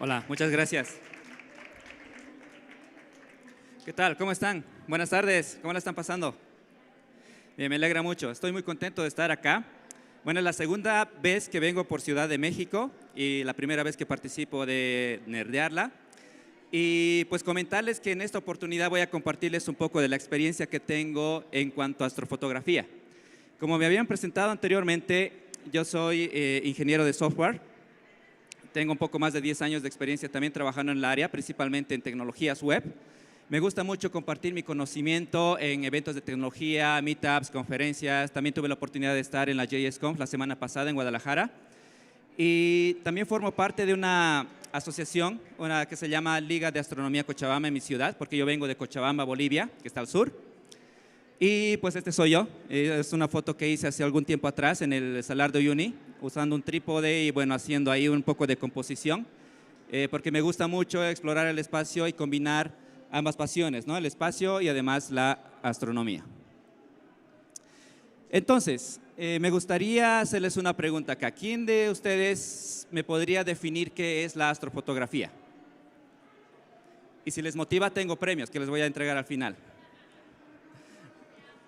Hola, muchas gracias. ¿Qué tal? ¿Cómo están? Buenas tardes. ¿Cómo la están pasando? Bien, me alegra mucho. Estoy muy contento de estar acá. Bueno, es la segunda vez que vengo por Ciudad de México y la primera vez que participo de Nerdearla. Y pues comentarles que en esta oportunidad voy a compartirles un poco de la experiencia que tengo en cuanto a astrofotografía. Como me habían presentado anteriormente, yo soy ingeniero de software. Tengo un poco más de 10 años de experiencia también trabajando en el área, principalmente en tecnologías web. Me gusta mucho compartir mi conocimiento en eventos de tecnología, meetups, conferencias. También tuve la oportunidad de estar en la JSConf la semana pasada en Guadalajara. Y también formo parte de una asociación, una que se llama Liga de Astronomía Cochabamba en mi ciudad, porque yo vengo de Cochabamba, Bolivia, que está al sur. Y pues este soy yo. Es una foto que hice hace algún tiempo atrás en el Salar de Uyuni, usando un trípode y bueno, haciendo ahí un poco de composición, porque me gusta mucho explorar el espacio y combinar ambas pasiones, ¿no? El espacio y además la astronomía. Entonces, me gustaría hacerles una pregunta acá. ¿Quién de ustedes me podría definir qué es la astrofotografía? Y si les motiva, tengo premios que les voy a entregar al final.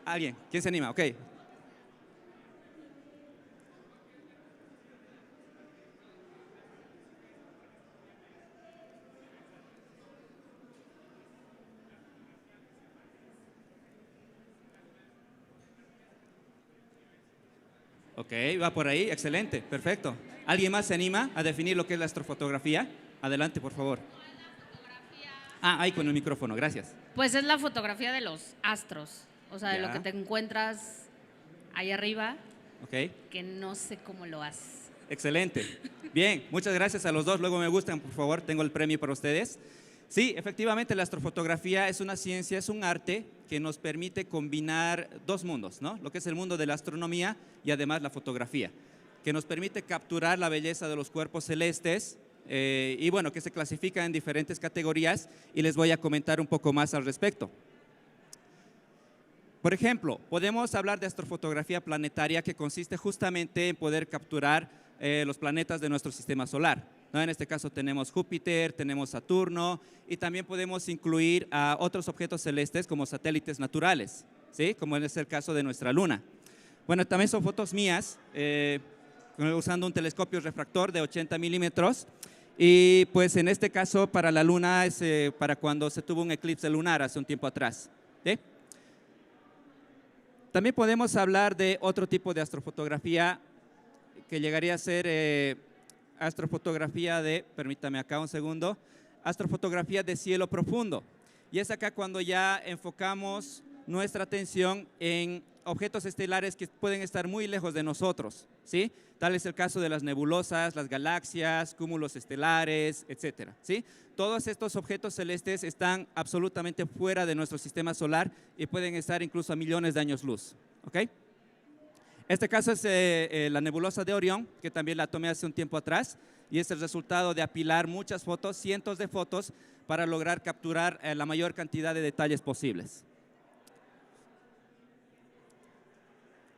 ¿Alguien? ¿Quién se anima? Ok. Ok, va por ahí, excelente, perfecto. ¿Alguien más se anima a definir lo que es la astrofotografía? Adelante, por favor. Ah, ahí con el micrófono, gracias. Pues es la fotografía de los astros, o sea, de lo Ya. que te encuentras ahí arriba, Ok, que no sé cómo lo haces. excelente. Bien, muchas gracias a los dos. Luego me gustan, por favor, tengo el premio para ustedes. Sí, efectivamente, la astrofotografía es una ciencia, es un arte que nos permite combinar dos mundos, ¿no? Lo que es el mundo de la astronomía y además la fotografía, que nos permite capturar la belleza de los cuerpos celestes y bueno, que se clasifica en diferentes categorías y les voy a comentar un poco más al respecto. Por ejemplo, podemos hablar de astrofotografía planetaria, que consiste justamente en poder capturar los planetas de nuestro sistema solar, ¿no? En este caso tenemos Júpiter, tenemos Saturno y también podemos incluir a otros objetos celestes como satélites naturales, ¿sí? Como es el caso de nuestra Luna. Bueno, también son fotos mías usando un telescopio refractor de 80 milímetros y pues en este caso para la Luna es para cuando se tuvo un eclipse lunar hace un tiempo atrás, ¿sí? También podemos hablar de otro tipo de astrofotografía que llegaría a ser astrofotografía de, permítame acá un segundo, astrofotografía de cielo profundo. Y es acá cuando ya enfocamos nuestra atención en objetos estelares que pueden estar muy lejos de nosotros, ¿sí? Tal es el caso de las nebulosas, las galaxias, cúmulos estelares, etcétera, ¿sí? Todos estos objetos celestes están absolutamente fuera de nuestro sistema solar y pueden estar incluso a millones de años luz, ¿ok? Este caso es la nebulosa de Orión, que también la tomé hace un tiempo atrás, y es el resultado de apilar muchas fotos, cientos de fotos, para lograr capturar la mayor cantidad de detalles posibles.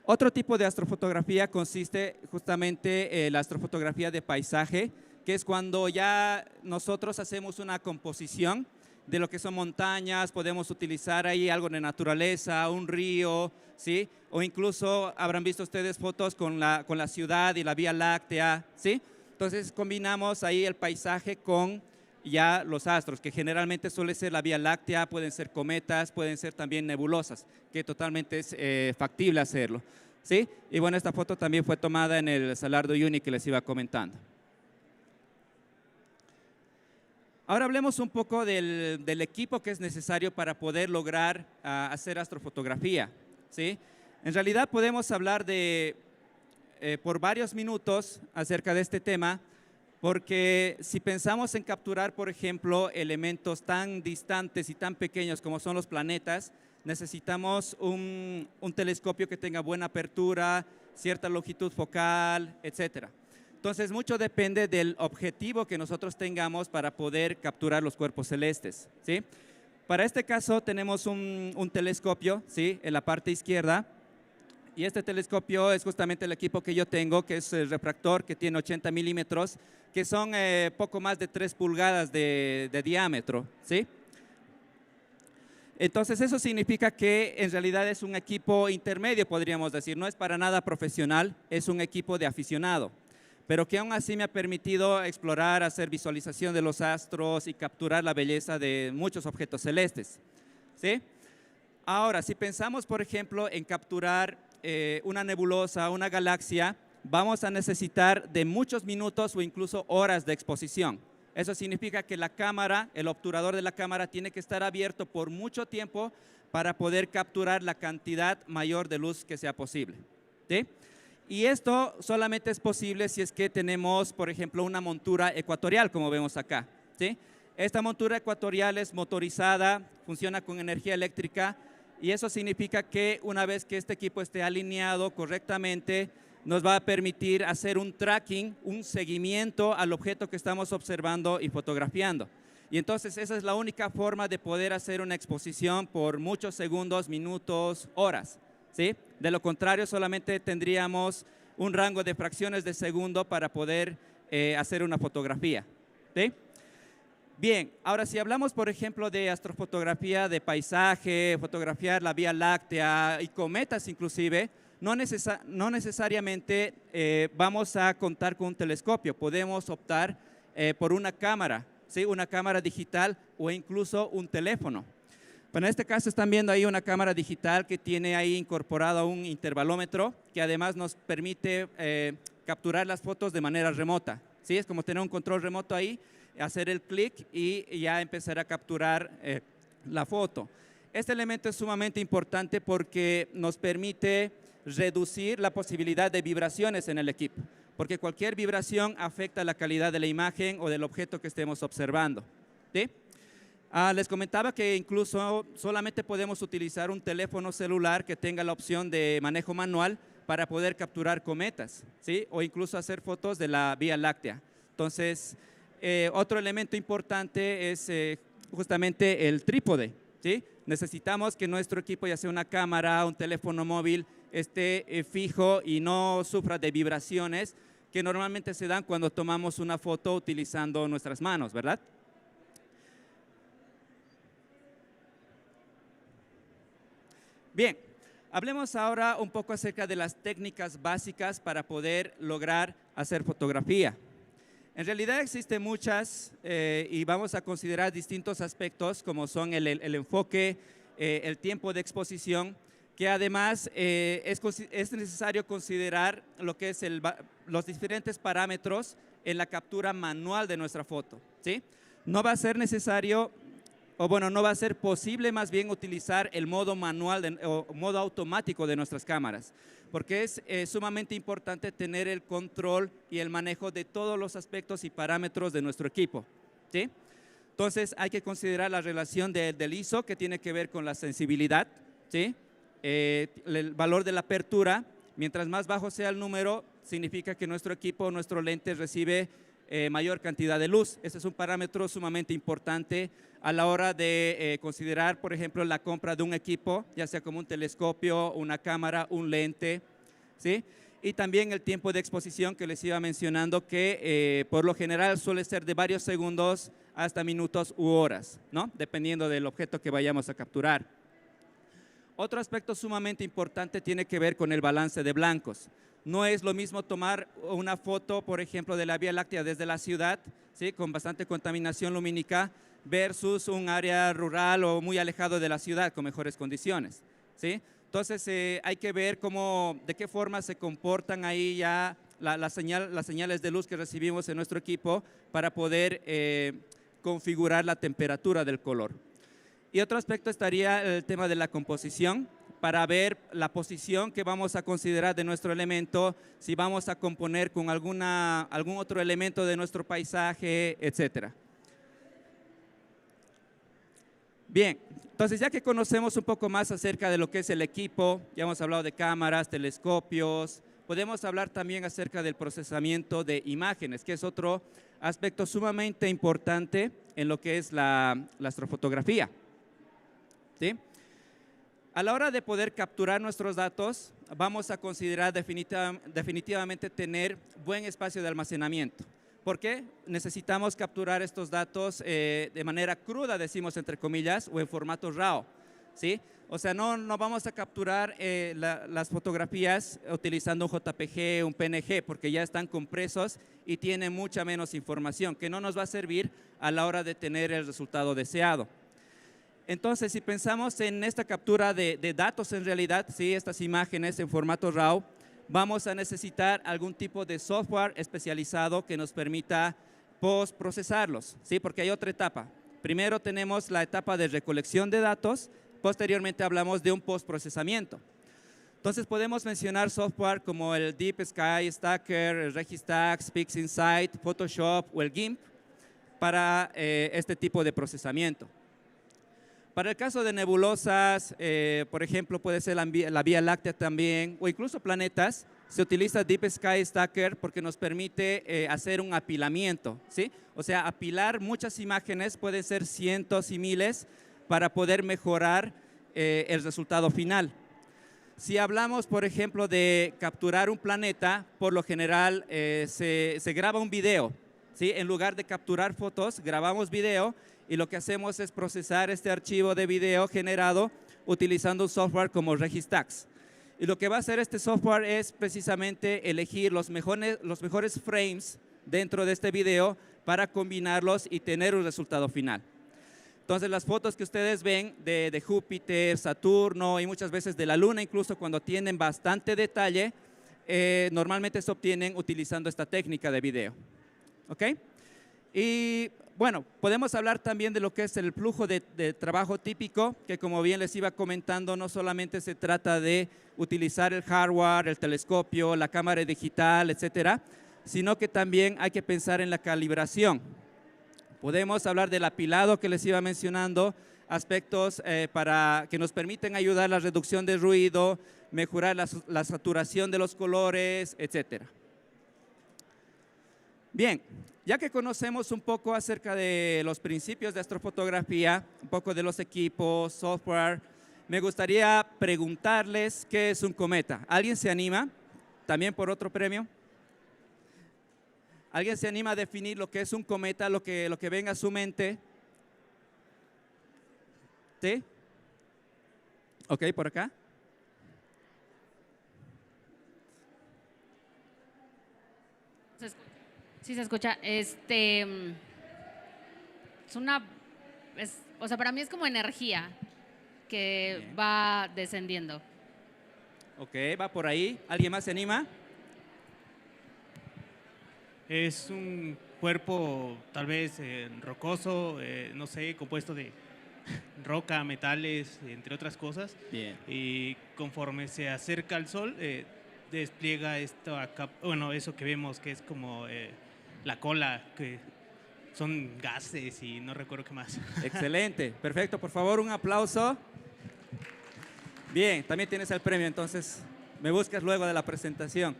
Otro tipo de astrofotografía consiste justamente en la astrofotografía de paisaje, que es cuando ya nosotros hacemos una composición de lo que son montañas, podemos utilizar ahí algo de naturaleza, un río, ¿sí? O incluso habrán visto ustedes fotos con la ciudad y la Vía Láctea, ¿sí? Entonces combinamos ahí el paisaje con ya los astros, que generalmente suele ser la Vía Láctea, pueden ser cometas, pueden ser también nebulosas, que totalmente es factible hacerlo, ¿sí? Y bueno, esta foto también fue tomada en el Salar de Uyuni que les iba comentando. Ahora hablemos un poco del equipo que es necesario para poder lograr hacer astrofotografía, ¿sí? En realidad podemos hablar por varios minutos acerca de este tema, porque si pensamos en capturar, por ejemplo, elementos tan distantes y tan pequeños como son los planetas, necesitamos un telescopio que tenga buena apertura, cierta longitud focal, etcétera. Entonces, mucho depende del objetivo que nosotros tengamos para poder capturar los cuerpos celestes, ¿sí? Para este caso tenemos un telescopio, ¿sí? En la parte izquierda. Y este telescopio es justamente el equipo que yo tengo, que es el refractor, que tiene 80 milímetros, que son poco más de 3 pulgadas de diámetro, ¿sí? Entonces eso significa que en realidad es un equipo intermedio, podríamos decir, no es para nada profesional, es un equipo de aficionado, pero que aún así me ha permitido explorar, hacer visualización de los astros y capturar la belleza de muchos objetos celestes, ¿sí? Ahora, si pensamos, por ejemplo, en capturar una nebulosa, una galaxia, vamos a necesitar de muchos minutos o incluso horas de exposición. Eso significa que la cámara, el obturador de la cámara tiene que estar abierto por mucho tiempo para poder capturar la cantidad mayor de luz que sea posible, ¿sí? Y esto solamente es posible si es que tenemos, por ejemplo, una montura ecuatorial, como vemos acá, ¿sí? Esta montura ecuatorial es motorizada, funciona con energía eléctrica y eso significa que una vez que este equipo esté alineado correctamente, nos va a permitir hacer un tracking, un seguimiento al objeto que estamos observando y fotografiando. Y entonces esa es la única forma de poder hacer una exposición por muchos segundos, minutos, horas, ¿sí? De lo contrario, solamente tendríamos un rango de fracciones de segundo para poder hacer una fotografía, ¿sí? Bien, ahora si hablamos, por ejemplo, de astrofotografía de paisaje, fotografiar la Vía Láctea y cometas inclusive, no necesariamente vamos a contar con un telescopio, podemos optar por una cámara, ¿sí? Una cámara digital o incluso un teléfono. Bueno, en este caso están viendo ahí una cámara digital que tiene ahí incorporado un intervalómetro que además nos permite capturar las fotos de manera remota, ¿sí? Es como tener un control remoto ahí, hacer el clic y ya empezar a capturar la foto. Este elemento es sumamente importante porque nos permite reducir la posibilidad de vibraciones en el equipo, porque cualquier vibración afecta la calidad de la imagen o del objeto que estemos observando, ¿sí? Les comentaba que incluso solamente podemos utilizar un teléfono celular que tenga la opción de manejo manual para poder capturar cometas, ¿sí? O incluso hacer fotos de la Vía Láctea. Entonces, otro elemento importante es justamente el trípode, ¿sí? Necesitamos que nuestro equipo, ya sea una cámara, un teléfono móvil, esté fijo y no sufra de vibraciones que normalmente se dan cuando tomamos una foto utilizando nuestras manos, ¿verdad? Bien, hablemos ahora un poco acerca de las técnicas básicas para poder lograr hacer fotografía. En realidad existen muchas y vamos a considerar distintos aspectos como son el enfoque, el tiempo de exposición, que además es necesario considerar lo que es los diferentes parámetros en la captura manual de nuestra foto, ¿sí? No va a ser necesario, o bueno, no va a ser posible más bien utilizar el modo manual o modo automático de nuestras cámaras, porque es sumamente importante tener el control y el manejo de todos los aspectos y parámetros de nuestro equipo, ¿sí? Entonces hay que considerar la relación del ISO, que tiene que ver con la sensibilidad, ¿sí? El valor de la apertura, mientras más bajo sea el número, significa que nuestro equipo, nuestro lente recibe mayor cantidad de luz. Este es un parámetro sumamente importante a la hora de considerar, por ejemplo, la compra de un equipo, ya sea como un telescopio, una cámara, un lente, ¿sí? Y también el tiempo de exposición que les iba mencionando, que por lo general suele ser de varios segundos hasta minutos u horas, ¿no? Dependiendo del objeto que vayamos a capturar. Otro aspecto sumamente importante tiene que ver con el balance de blancos. No es lo mismo tomar una foto, por ejemplo, de la Vía Láctea desde la ciudad, ¿sí? Con bastante contaminación lumínica, versus un área rural o muy alejado de la ciudad con mejores condiciones, ¿sí? Entonces hay que ver de qué forma se comportan ahí ya las señales de luz que recibimos en nuestro equipo para poder configurar la temperatura del color. Y otro aspecto estaría el tema de la composición, para ver la posición que vamos a considerar de nuestro elemento, si vamos a componer con algún otro elemento de nuestro paisaje, etcétera. Bien, entonces ya que conocemos un poco más acerca de lo que es el equipo, ya hemos hablado de cámaras, telescopios, podemos hablar también acerca del procesamiento de imágenes, que es otro aspecto sumamente importante en lo que es la astrofotografía, ¿sí? A la hora de poder capturar nuestros datos, vamos a considerar definitivamente tener buen espacio de almacenamiento. ¿Por qué? Necesitamos capturar estos datos de manera cruda, decimos entre comillas, o en formato RAW, ¿sí? O sea, no vamos a capturar las fotografías utilizando un JPG, un PNG, porque ya están compresos y tienen mucha menos información, que no nos va a servir a la hora de tener el resultado deseado. Entonces, si pensamos en esta captura de datos en realidad, ¿sí? Estas imágenes en formato RAW, vamos a necesitar algún tipo de software especializado que nos permita postprocesarlos, ¿sí? Porque hay otra etapa. Primero tenemos la etapa de recolección de datos, posteriormente hablamos de un postprocesamiento. Entonces podemos mencionar software como el Deep Sky Stacker, el Registax, PixInsight, Photoshop o el GIMP para este tipo de procesamiento. Para el caso de nebulosas, por ejemplo, puede ser la Vía Láctea también, o incluso planetas, se utiliza Deep Sky Stacker porque nos permite hacer un apilamiento, ¿sí? O sea, apilar muchas imágenes, pueden ser cientos y miles, para poder mejorar el resultado final. Si hablamos, por ejemplo, de capturar un planeta, por lo general se graba un video, ¿sí? En lugar de capturar fotos, grabamos video y lo que hacemos es procesar este archivo de video generado utilizando un software como Registax. Y lo que va a hacer este software es precisamente elegir los mejores frames dentro de este video para combinarlos y tener un resultado final. Entonces, las fotos que ustedes ven de Júpiter, Saturno y muchas veces de la Luna, incluso cuando tienen bastante detalle, normalmente se obtienen utilizando esta técnica de video. ¿Ok? Y bueno, podemos hablar también de lo que es el flujo de trabajo típico, que como bien les iba comentando, no solamente se trata de utilizar el hardware, el telescopio, la cámara digital, etcétera, sino que también hay que pensar en la calibración. Podemos hablar del apilado que les iba mencionando, aspectos que nos permiten ayudar a la reducción de ruido, mejorar la saturación de los colores, etcétera. Bien, ya que conocemos un poco acerca de los principios de astrofotografía, un poco de los equipos, software, me gustaría preguntarles qué es un cometa. ¿Alguien se anima? ¿También por otro premio? ¿Alguien se anima a definir lo que es un cometa, lo que venga a su mente? ¿Sí? Ok, por acá. Sí se escucha. O sea, para mí es como energía que Bien. va descendiendo. Ok, va por ahí. ¿Alguien más se anima? Es un cuerpo tal vez rocoso, no sé, compuesto de roca, metales, entre otras cosas. Bien. Y conforme se acerca al Sol, despliega eso que vemos que es como la cola, que son gases y no recuerdo qué más. Excelente, perfecto. Por favor, un aplauso. Bien, también tienes el premio, entonces me buscas luego de la presentación.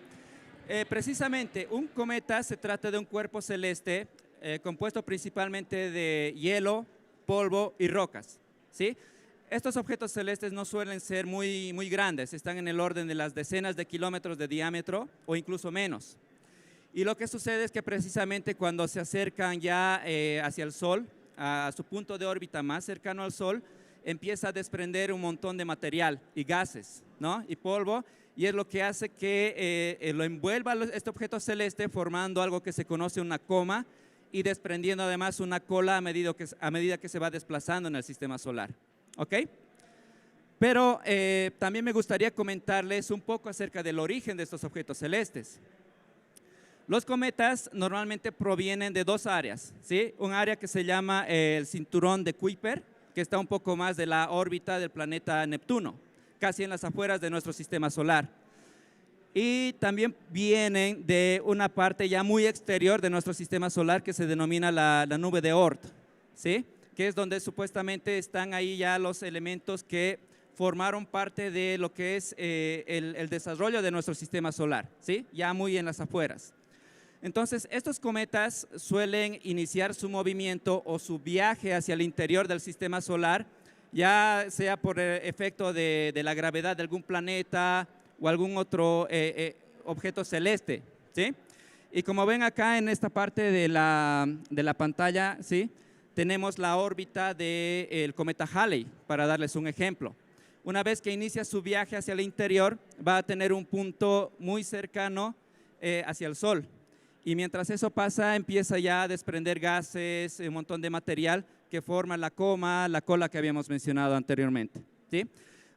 Precisamente, un cometa se trata de un cuerpo celeste compuesto principalmente de hielo, polvo y rocas, ¿sí? Estos objetos celestes no suelen ser muy grandes, están en el orden de las decenas de kilómetros de diámetro o incluso menos. Y lo que sucede es que precisamente cuando se acercan ya hacia el Sol, a su punto de órbita más cercano al Sol, empieza a desprender un montón de material y gases, ¿no? Y polvo, y es lo que hace que lo envuelva este objeto celeste formando algo que se conoce una coma y desprendiendo además una cola a medida que se va desplazando en el sistema solar. ¿Ok? Pero también me gustaría comentarles un poco acerca del origen de estos objetos celestes. Los cometas normalmente provienen de dos áreas, ¿sí? Un área que se llama el cinturón de Kuiper, que está un poco más de la órbita del planeta Neptuno, casi en las afueras de nuestro sistema solar. Y también vienen de una parte ya muy exterior de nuestro sistema solar que se denomina la nube de Oort, ¿sí? Que es donde supuestamente están ahí ya los elementos que formaron parte de lo que es el desarrollo de nuestro sistema solar, ¿sí? Ya muy en las afueras. Entonces, estos cometas suelen iniciar su movimiento o su viaje hacia el interior del sistema solar ya sea por efecto de la gravedad de algún planeta o algún otro objeto celeste, ¿sí? Y como ven acá en esta parte de la pantalla, ¿sí? Tenemos la órbita del cometa Halley, para darles un ejemplo. Una vez que inicia su viaje hacia el interior, va a tener un punto muy cercano hacia el Sol. Y mientras eso pasa, empieza ya a desprender gases, un montón de material que forma la cola que habíamos mencionado anteriormente, ¿sí?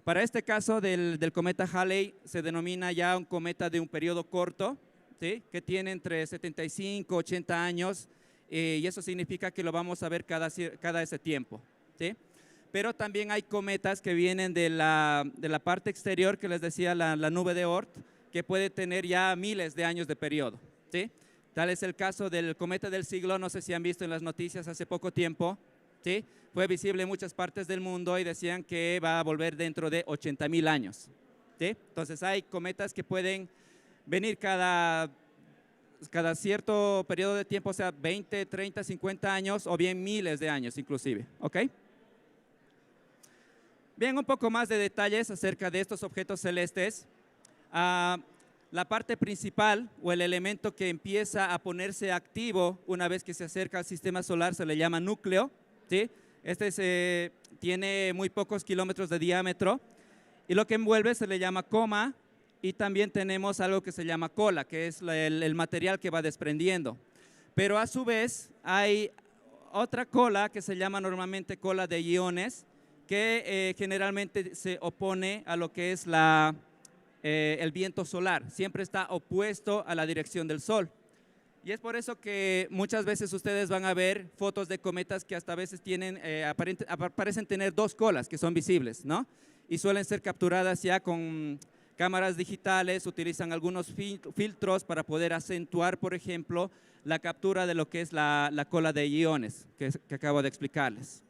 Para este caso del cometa Halley, se denomina ya un cometa de un periodo corto, ¿sí? Que tiene entre 75 y 80 años, y eso significa que lo vamos a ver cada ese tiempo, ¿sí? Pero también hay cometas que vienen de la parte exterior, que les decía, la nube de Oort, que puede tener ya miles de años de periodo, ¿sí? Tal es el caso del cometa del siglo, no sé si han visto en las noticias hace poco tiempo, ¿sí? Fue visible en muchas partes del mundo y decían que va a volver dentro de 80,000 años, ¿sí? Entonces hay cometas que pueden venir cada cierto periodo de tiempo, o sea, 20, 30, 50 años o bien miles de años inclusive, ¿ok? Bien, un poco más de detalles acerca de estos objetos celestes. La parte principal o el elemento que empieza a ponerse activo una vez que se acerca al sistema solar se le llama núcleo, ¿sí? Este tiene muy pocos kilómetros de diámetro y lo que envuelve se le llama coma, y también tenemos algo que se llama cola, que es el material que va desprendiendo. Pero a su vez hay otra cola que se llama normalmente cola de iones, que generalmente se opone a lo que es el viento solar, siempre está opuesto a la dirección del Sol. Y es por eso que muchas veces ustedes van a ver fotos de cometas que hasta a veces parecen tener dos colas que son visibles, ¿no? Y suelen ser capturadas ya con cámaras digitales, utilizan algunos filtros para poder acentuar, por ejemplo, la captura de lo que es la cola de iones que acabo de explicarles.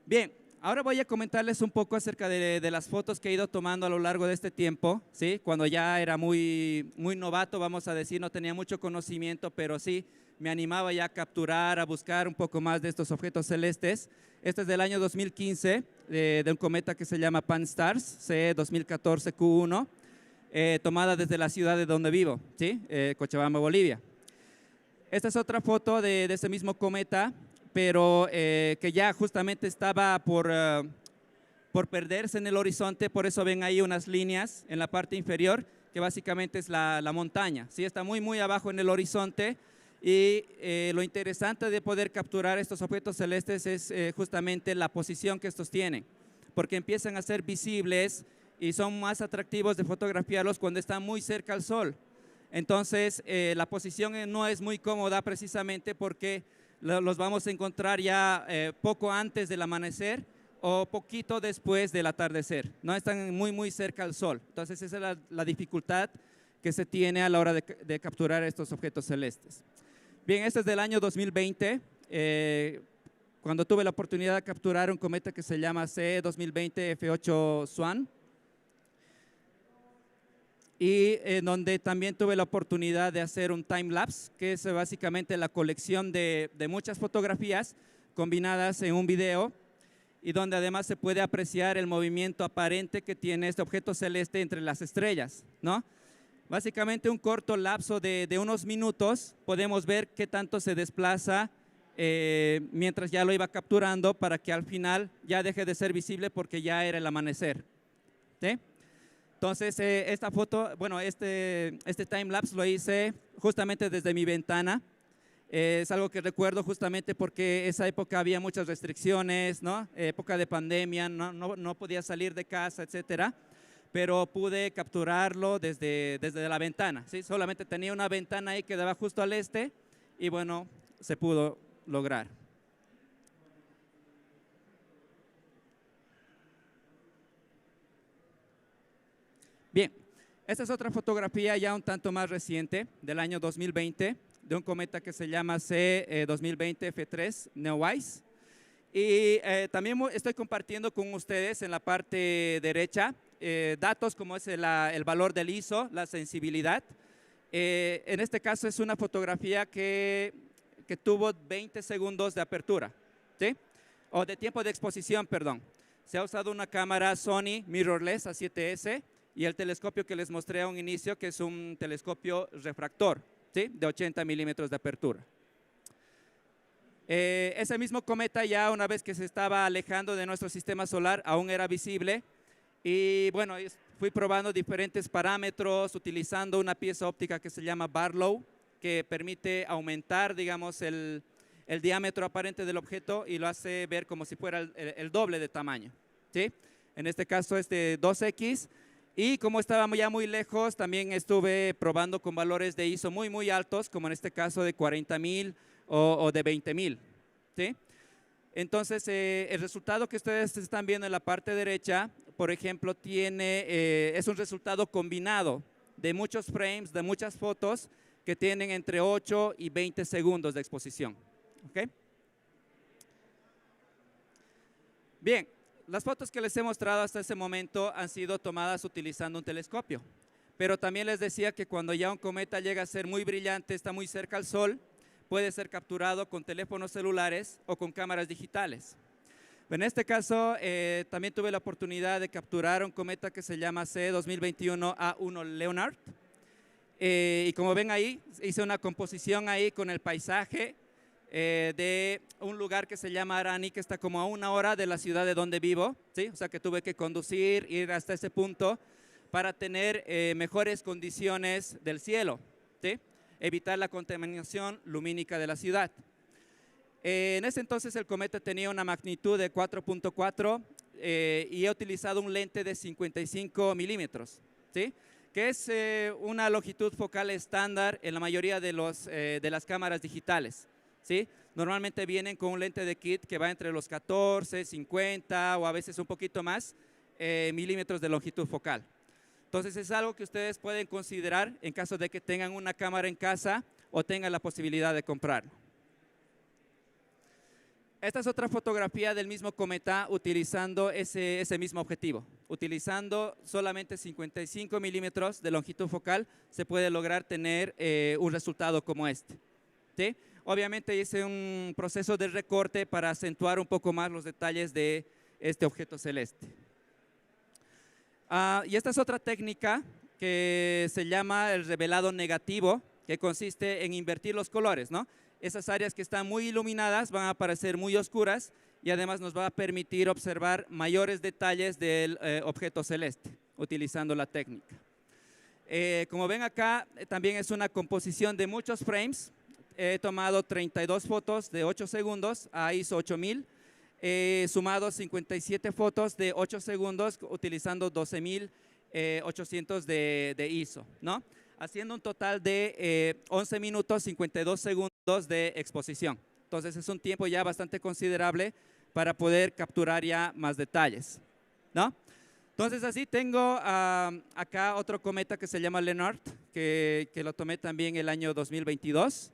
Bien, ahora voy a comentarles un poco acerca de las fotos que he ido tomando a lo largo de este tiempo, ¿sí? Cuando ya era muy novato, vamos a decir, no tenía mucho conocimiento, pero sí me animaba ya a capturar, a buscar un poco más de estos objetos celestes. Este es del año 2015, de un cometa que se llama Pan-STARRS, CE 2014 Q1, tomada desde la ciudad de donde vivo, ¿sí? Cochabamba, Bolivia. Esta es otra foto de ese mismo cometa, pero que ya justamente estaba por perderse en el horizonte, por eso ven ahí unas líneas en la parte inferior, que básicamente es la montaña, ¿sí? Está muy abajo en el horizonte, y lo interesante de poder capturar estos objetos celestes es justamente la posición que estos tienen, porque empiezan a ser visibles y son más atractivos de fotografiarlos cuando están muy cerca al Sol. Entonces, la posición no es muy cómoda precisamente porque los vamos a encontrar ya poco antes del amanecer o poquito después del atardecer, no están muy cerca al Sol. Entonces esa es la dificultad que se tiene a la hora de capturar estos objetos celestes. Bien, este es del año 2020, cuando tuve la oportunidad de capturar un cometa que se llama CE 2020 F8 Swan, y donde también tuve la oportunidad de hacer un time-lapse, que es básicamente la colección de muchas fotografías combinadas en un video, y donde además se puede apreciar el movimiento aparente que tiene este objeto celeste entre las estrellas, ¿no? Básicamente un corto lapso de unos minutos podemos ver qué tanto se desplaza mientras ya lo iba capturando, para que al final ya deje de ser visible porque ya era el amanecer, ¿sí? Entonces, esta foto, bueno, este time-lapse lo hice justamente desde mi ventana. Es algo que recuerdo justamente porque esa época había muchas restricciones, ¿no? Época de pandemia, no podía salir de casa, etcétera. Pero pude capturarlo desde la ventana, ¿sí? Solamente tenía una ventana ahí que daba justo al este y bueno, se pudo lograr. Bien, esta es otra fotografía ya un tanto más reciente, del año 2020, de un cometa que se llama CE 2020 F3 Neowise. Y también estoy compartiendo con ustedes en la parte derecha datos como es el valor del ISO, la sensibilidad. En este caso es una fotografía que tuvo 20 segundos de apertura, ¿sí? o de tiempo de exposición, perdón. Se ha usado una cámara Sony mirrorless A7S y el telescopio que les mostré a un inicio, que es un telescopio refractor, ¿sí? De 80 milímetros de apertura. Ese mismo cometa ya una vez que se estaba alejando de nuestro sistema solar aún era visible y bueno, fui probando diferentes parámetros utilizando una pieza óptica que se llama Barlow, que permite aumentar, digamos, el diámetro aparente del objeto y lo hace ver como si fuera el doble de tamaño, ¿sí? En este caso es de 2X y como estaba ya muy lejos, también estuve probando con valores de ISO muy altos, como en este caso de 40.000 o de 20.000, ¿sí? Entonces, el resultado que ustedes están viendo en la parte derecha, por ejemplo, es un resultado combinado de muchos frames, de muchas fotos que tienen entre 8 y 20 segundos de exposición. ¿Okay? Bien, las fotos que les he mostrado hasta ese momento han sido tomadas utilizando un telescopio, pero también les decía que cuando ya un cometa llega a ser muy brillante, está muy cerca al Sol, puede ser capturado con teléfonos celulares o con cámaras digitales. En este caso, también tuve la oportunidad de capturar un cometa que se llama C 2021 A1 Leonard. Y como ven ahí, hice una composición ahí con el paisaje de un lugar que se llama Arani, que está como a 1 hora de la ciudad de donde vivo, ¿sí? O sea que tuve que conducir, ir hasta ese punto para tener mejores condiciones del cielo, ¿sí? Evitar la contaminación lumínica de la ciudad. En ese entonces el cometa tenía una magnitud de 4.4 y he utilizado un lente de 55 milímetros, ¿sí? Que es una longitud focal estándar en la mayoría de las cámaras digitales, ¿sí? Normalmente vienen con un lente de kit que va entre los 14, 50 o a veces un poquito más milímetros de longitud focal. Entonces es algo que ustedes pueden considerar en caso de que tengan una cámara en casa o tengan la posibilidad de comprarlo. Esta es otra fotografía del mismo cometa utilizando ese mismo objetivo. Utilizando solamente 55 milímetros de longitud focal se puede lograr tener un resultado como este, ¿sí? Obviamente hice un proceso de recorte para acentuar un poco más los detalles de este objeto celeste. Y esta es otra técnica que se llama el revelado negativo, que consiste en invertir los colores, ¿no? Esas áreas que están muy iluminadas van a parecer muy oscuras y además nos va a permitir observar mayores detalles del objeto celeste utilizando la técnica. Como ven acá, también es una composición de muchos frames. He tomado 32 fotos de 8 segundos a ISO 8000, sumado 57 fotos de 8 segundos utilizando 12.800 de ISO, ¿no? Haciendo un total de 11 minutos 52 segundos de exposición. Entonces es un tiempo ya bastante considerable para poder capturar ya más detalles, ¿no? Entonces así tengo acá otro cometa que se llama Leonard, que lo tomé también el año 2022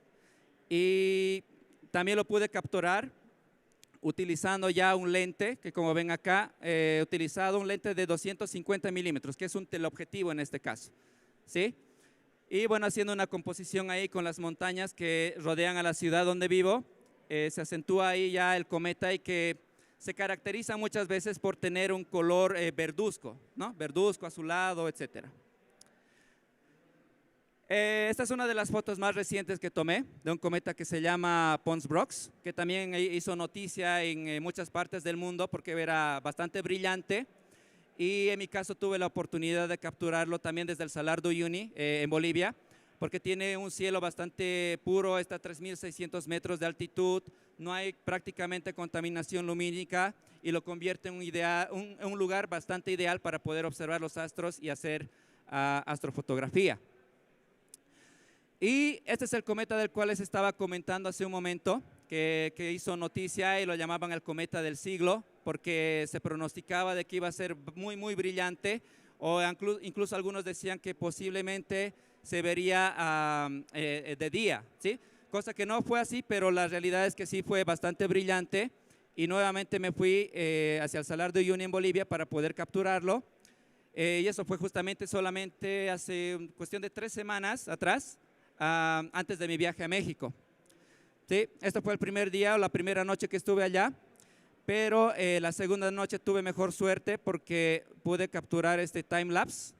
y también lo pude capturar utilizando ya un lente, que como ven acá, he utilizado un lente de 250 milímetros, que es un teleobjetivo en este caso, ¿sí? Y bueno, haciendo una composición ahí con las montañas que rodean a la ciudad donde vivo, se acentúa ahí ya el cometa y que se caracteriza muchas veces por tener un color verduzco, ¿no? Verduzco, azulado, etcétera. Esta es una de las fotos más recientes que tomé de un cometa que se llama Pons-Brox, que también hizo noticia en muchas partes del mundo porque era bastante brillante. Y en mi caso tuve la oportunidad de capturarlo también desde el Salar de Uyuni en Bolivia, porque tiene un cielo bastante puro, está a 3.600 metros de altitud, no hay prácticamente contaminación lumínica y lo convierte en un lugar bastante ideal para poder observar los astros y hacer astrofotografía. Y este es el cometa del cual les estaba comentando hace un momento, que hizo noticia y lo llamaban el cometa del siglo, porque se pronosticaba de que iba a ser muy brillante, o incluso algunos decían que posiblemente se vería de día, ¿sí? Cosa que no fue así, pero la realidad es que sí fue bastante brillante y nuevamente me fui hacia el Salar de Uyuni en Bolivia para poder capturarlo. Y eso fue justamente solamente hace cuestión de 3 semanas atrás, antes de mi viaje a México. Sí, este fue el primer día o la primera noche que estuve allá, pero la segunda noche tuve mejor suerte porque pude capturar este time lapse,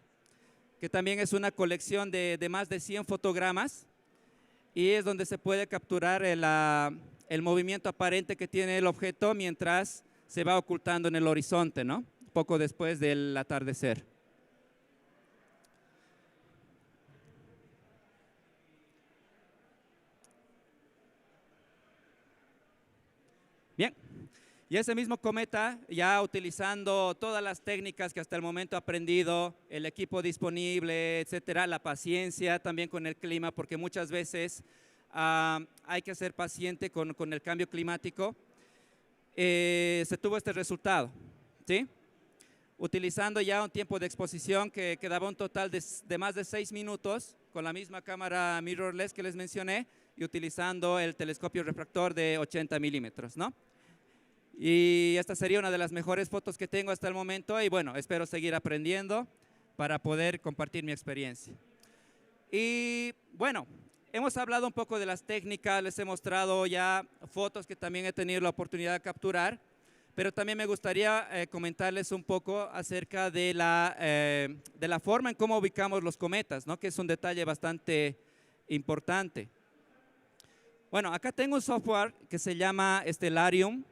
que también es una colección de más de 100 fotogramas y es donde se puede capturar el movimiento aparente que tiene el objeto mientras se va ocultando en el horizonte, ¿no? Poco después del atardecer. Bien, y ese mismo cometa, ya utilizando todas las técnicas que hasta el momento he aprendido, el equipo disponible, etcétera, la paciencia también con el clima, porque muchas veces hay que ser paciente con el cambio climático, se tuvo este resultado, ¿sí? Utilizando ya un tiempo de exposición que daba un total de más de 6 minutos, con la misma cámara mirrorless que les mencioné, y utilizando el telescopio refractor de 80 milímetros, ¿no? Y esta sería una de las mejores fotos que tengo hasta el momento y bueno, espero seguir aprendiendo para poder compartir mi experiencia. Y bueno, hemos hablado un poco de las técnicas, les he mostrado ya fotos que también he tenido la oportunidad de capturar, pero también me gustaría comentarles un poco acerca de la forma en cómo ubicamos los cometas, ¿no? Que es un detalle bastante importante. Bueno, acá tengo un software que se llama Stellarium.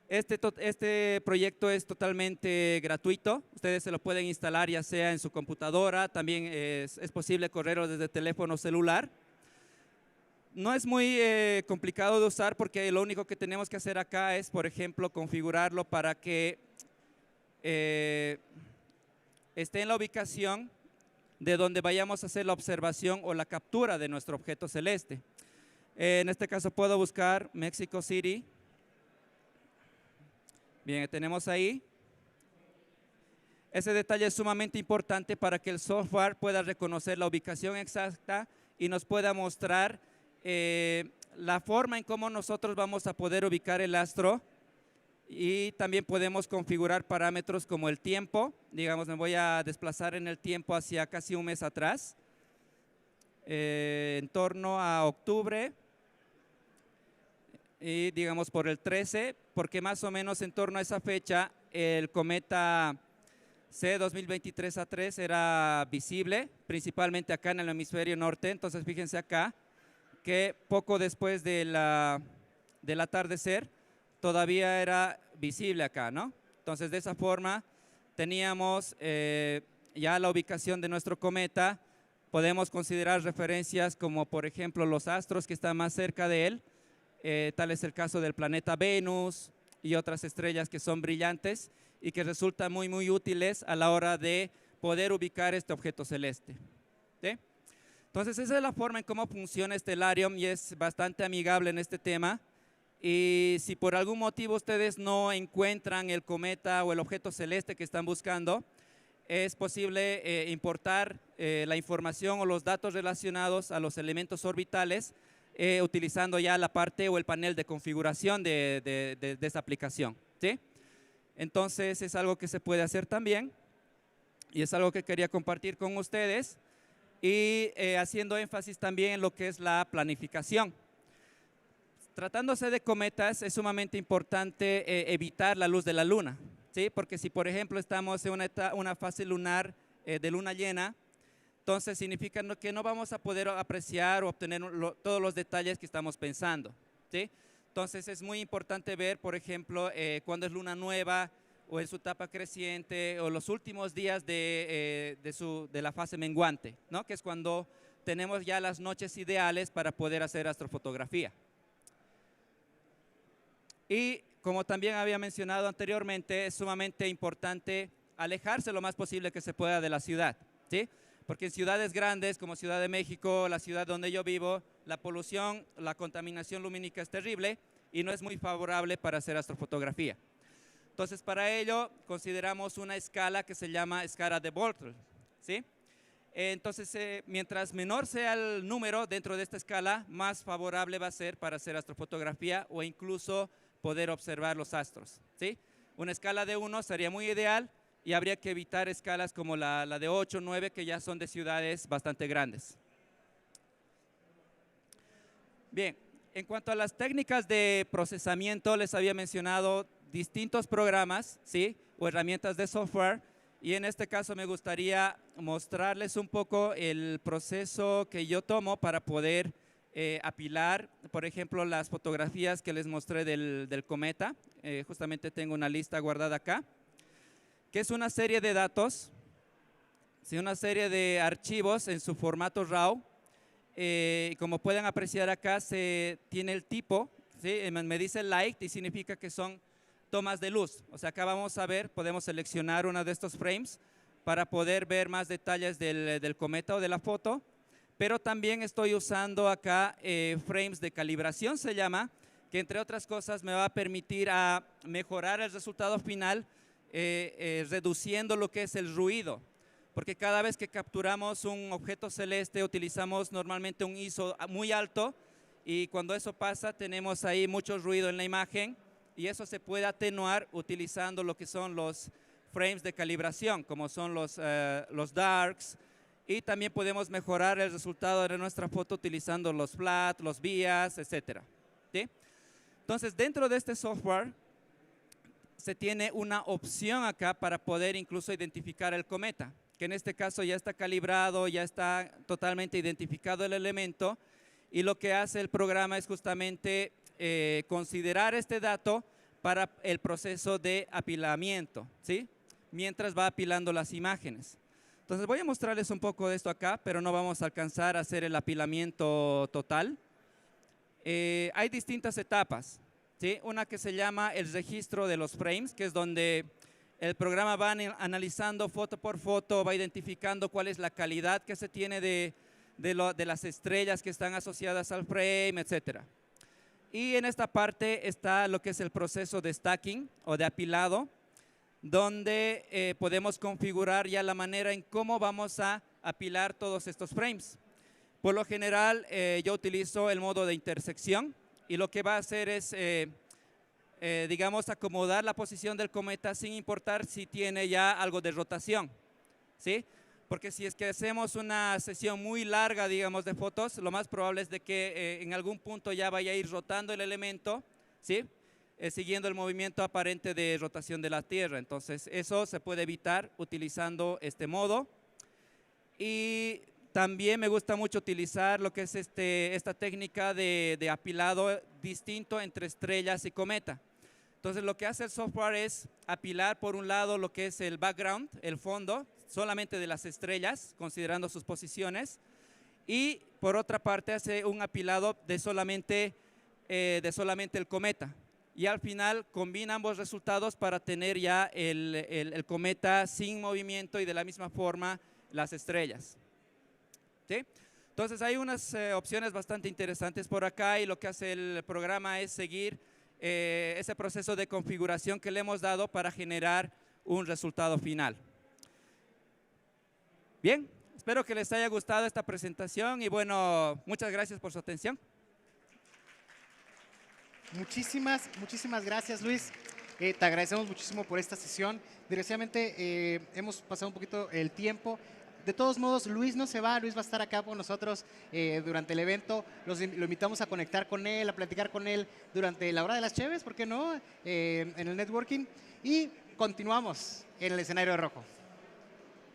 Este proyecto es totalmente gratuito, ustedes se lo pueden instalar ya sea en su computadora, también es posible correrlo desde teléfono celular. No es muy complicado de usar porque lo único que tenemos que hacer acá es, por ejemplo, configurarlo para que esté en la ubicación de donde vayamos a hacer la observación o la captura de nuestro objeto celeste. En este caso puedo buscar Mexico City. Bien, tenemos ahí. Ese detalle es sumamente importante para que el software pueda reconocer la ubicación exacta y nos pueda mostrar la forma en cómo nosotros vamos a poder ubicar el astro, y también podemos configurar parámetros como el tiempo. Digamos, me voy a desplazar en el tiempo hacia casi un mes atrás, en torno a octubre. Y digamos por el 13, porque más o menos en torno a esa fecha el cometa C 2023A3 era visible, principalmente acá en el hemisferio norte. Entonces fíjense acá que poco después del atardecer todavía era visible acá, ¿no? Entonces de esa forma teníamos ya la ubicación de nuestro cometa. Podemos considerar referencias como por ejemplo los astros que están más cerca de él. Tal es el caso del planeta Venus y otras estrellas que son brillantes y que resultan muy útiles a la hora de poder ubicar este objeto celeste, ¿sí? Entonces esa es la forma en cómo funciona Stellarium y es bastante amigable en este tema. Y si por algún motivo ustedes no encuentran el cometa o el objeto celeste que están buscando, es posible importar la información o los datos relacionados a los elementos orbitales utilizando ya la parte o el panel de configuración de esa aplicación, ¿sí? Entonces es algo que se puede hacer también y es algo que quería compartir con ustedes, y haciendo énfasis también en lo que es la planificación. Tratándose de cometas es sumamente importante evitar la luz de la luna, ¿sí? Porque si por ejemplo estamos en una fase lunar de luna llena, entonces significa que no vamos a poder apreciar o obtener todos los detalles que estamos pensando, ¿sí? Entonces es muy importante ver, por ejemplo, cuando es luna nueva o en su etapa creciente o los últimos días de la fase menguante, ¿no? Que es cuando tenemos ya las noches ideales para poder hacer astrofotografía. Y como también había mencionado anteriormente, es sumamente importante alejarse lo más posible que se pueda de la ciudad, ¿sí? Porque en ciudades grandes como Ciudad de México, la ciudad donde yo vivo, la polución, la contaminación lumínica es terrible y no es muy favorable para hacer astrofotografía. Entonces, para ello consideramos una escala que se llama escala de Boltzmann, ¿sí? Entonces, mientras menor sea el número dentro de esta escala, más favorable va a ser para hacer astrofotografía o incluso poder observar los astros, ¿sí? Una escala de 1 sería muy ideal, y habría que evitar escalas como la de 8 o 9, que ya son de ciudades bastante grandes. Bien, En cuanto a las técnicas de procesamiento, les había mencionado distintos programas, ¿sí? O herramientas de software. Y en este caso me gustaría mostrarles un poco el proceso que yo tomo para poder apilar, por ejemplo, las fotografías que les mostré del cometa. Justamente tengo una lista guardada acá, que es una serie de datos, ¿sí? Una serie de archivos en su formato RAW. Como pueden apreciar acá, se tiene el tipo, ¿sí? Me dice light y significa que son tomas de luz. O sea, acá vamos a ver, podemos seleccionar uno de estos frames para poder ver más detalles del cometa o de la foto. Pero también estoy usando acá frames de calibración, se llama, que entre otras cosas me va a permitir a mejorar el resultado final reduciendo lo que es el ruido. Porque cada vez que capturamos un objeto celeste utilizamos normalmente un ISO muy alto y cuando eso pasa tenemos ahí mucho ruido en la imagen y eso se puede atenuar utilizando lo que son los frames de calibración, como son los darks, y también podemos mejorar el resultado de nuestra foto utilizando los flat, los vías, etc. ¿Sí? Entonces, dentro de este software se tiene una opción acá para poder incluso identificar el cometa, que en este caso ya está calibrado, ya está totalmente identificado el elemento, y lo que hace el programa es justamente considerar este dato para el proceso de apilamiento, ¿sí? Mientras va apilando las imágenes. Entonces voy a mostrarles un poco de esto acá, pero no vamos a alcanzar a hacer el apilamiento total. Hay distintas etapas, ¿sí? Una que se llama el registro de los frames, que es donde el programa va analizando foto por foto, va identificando cuál es la calidad que se tiene de las estrellas que están asociadas al frame, etc. Y en esta parte está lo que es el proceso de stacking o de apilado, donde podemos configurar ya la manera en cómo vamos a apilar todos estos frames. Por lo general, yo utilizo el modo de intersección y lo que va a hacer es, digamos, acomodar la posición del cometa sin importar si tiene ya algo de rotación, ¿sí? Porque si es que hacemos una sesión muy larga, digamos, de fotos, lo más probable es de que en algún punto ya vaya a ir rotando el elemento, ¿sí? Siguiendo el movimiento aparente de rotación de la Tierra. Entonces, eso se puede evitar utilizando este modo. Y también me gusta mucho utilizar lo que es esta técnica de apilado distinto entre estrellas y cometa. Entonces, lo que hace el software es apilar por un lado lo que es el background, el fondo, solamente de las estrellas, considerando sus posiciones. Y por otra parte, hace un apilado de solamente el cometa. Y al final combina ambos resultados para tener ya el cometa sin movimiento y de la misma forma las estrellas. ¿Sí? Entonces hay unas opciones bastante interesantes por acá y lo que hace el programa es seguir ese proceso de configuración que le hemos dado para generar un resultado final. Bien, espero que les haya gustado esta presentación y bueno, muchas gracias por su atención. Muchísimas gracias, Luis. Te agradecemos muchísimo por esta sesión. Desgraciadamente hemos pasado un poquito el tiempo. De todos modos, Luis no se va. Luis va a estar acá con nosotros durante el evento. Lo invitamos a conectar con él, a platicar con él durante la hora de las cheves, ¿por qué no? En el networking. Y continuamos en el escenario rojo.